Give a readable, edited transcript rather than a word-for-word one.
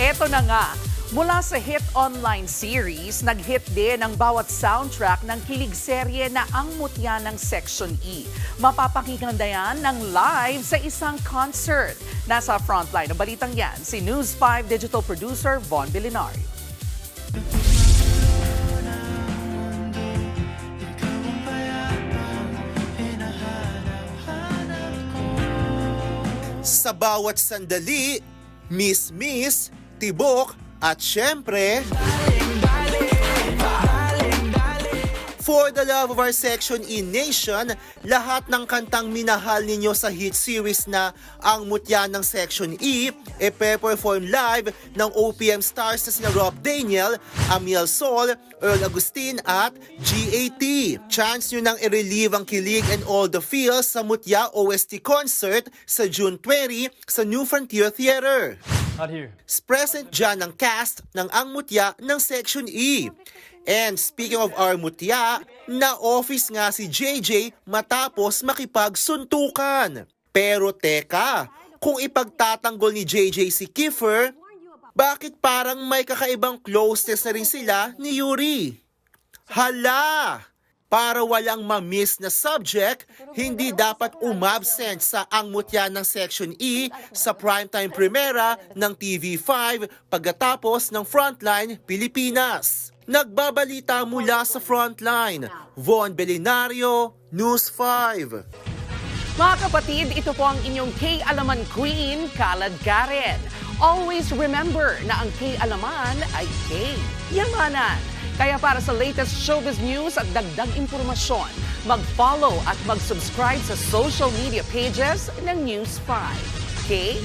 Eto na nga, mula sa hit online series, nag-hit din ang bawat soundtrack ng kilig serye na Ang Mutya ng Section E. Mapapakinggan na yan ng live sa isang concert. Nasa frontline ng balitang yan, si News 5 digital producer Von Bilinario. Sa bawat sandali, miss, tibok, at syempre, for the love of our Section E Nation, lahat ng kantang minahal ninyo sa hit series na Ang Mutya ng Section E, perform live ng OPM stars na sina Rob Daniel, Amiel Sol, Earl Agustin at GAT. Chance nyo nang i-relieve ang kilig and all the feels sa Mutya OST concert sa June 20 sa New Frontier Theater. Not here. Present dyan ang cast ng Ang Mutya ng Section E. And speaking of our Mutya, na-office nga si JJ matapos makipagsuntukan. Pero teka, kung ipagtatanggol ni JJ si Kiefer, bakit parang may kakaibang closeness na rin sila ni Yuri? Hala! Para walang ma-miss na subject, hindi dapat umabsent sa Ang Mutya ng Section E sa primetime premiera ng TV5 pagkatapos ng Frontline Pilipinas. Nagbabalita mula sa Frontline, Von Belinario, News 5. Mga kapatid, ito po ang inyong K-Alaman Queen, Kalad Karen. Always remember na ang K-Alaman ay K-Yamanan. Kaya para sa latest showbiz news at dagdag impormasyon, mag-follow at mag-subscribe sa social media pages ng News 5. Okay?